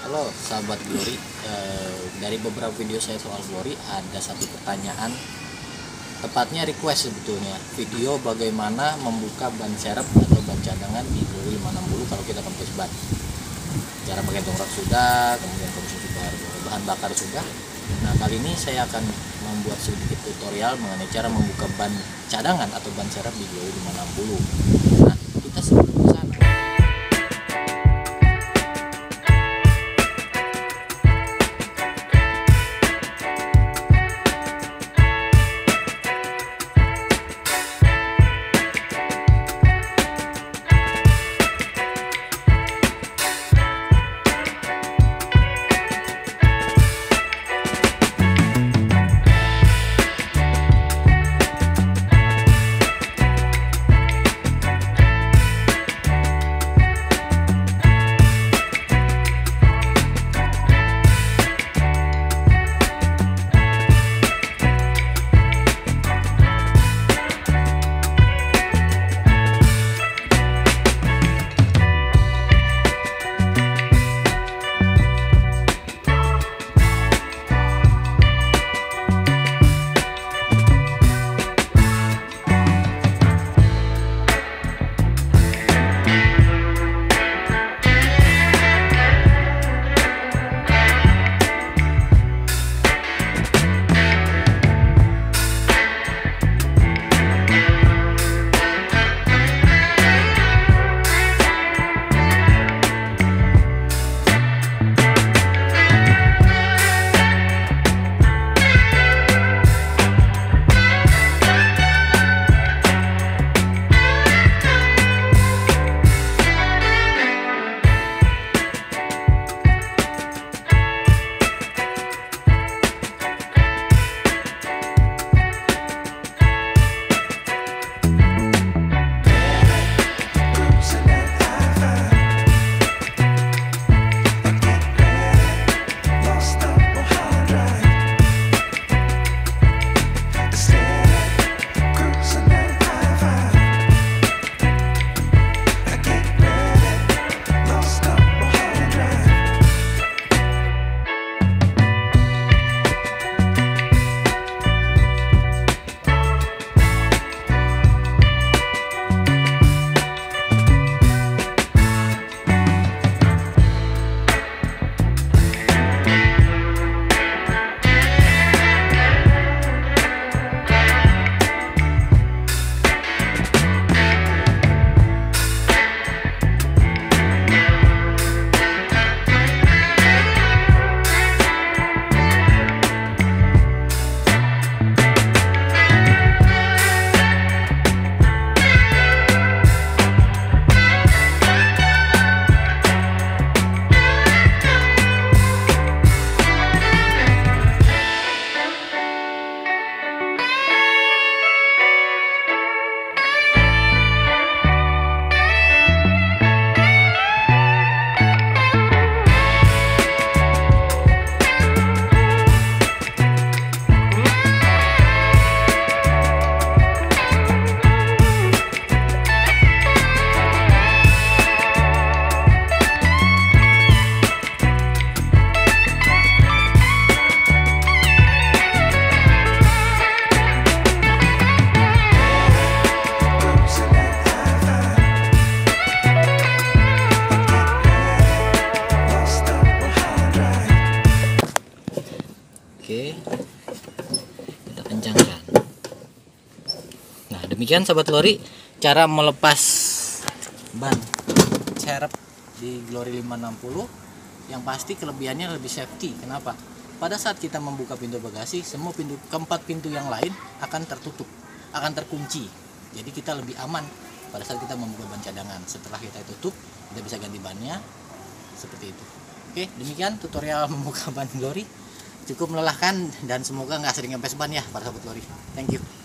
Halo sahabat Glory, dari beberapa video saya soal Glory ada satu pertanyaan, tepatnya request sebetulnya, video bagaimana membuka ban serep atau ban cadangan di Glory 560 kalau kita kempes ban. Cara pakai dongkrak sudah, kemudian kondisi juga bahan bakar sudah. Nah, kali ini saya akan membuat sedikit tutorial mengenai cara membuka ban cadangan atau ban serep di Glory 560. Nah, kita sebelum ke sana, kita kencangkan. Nah, demikian sahabat Glory cara melepas ban serep di Glory 560. Yang pasti kelebihannya lebih safety. Kenapa? Pada saat kita membuka pintu bagasi, semua keempat pintu yang lain akan tertutup, akan terkunci. Jadi kita lebih aman pada saat kita membuka ban cadangan. Setelah kita tutup, kita bisa ganti bannya seperti itu. Oke, demikian tutorial membuka ban Glory. Cukup melelahkan dan semoga nggak sering ngempes ban ya para sahabat Glory. Thank you.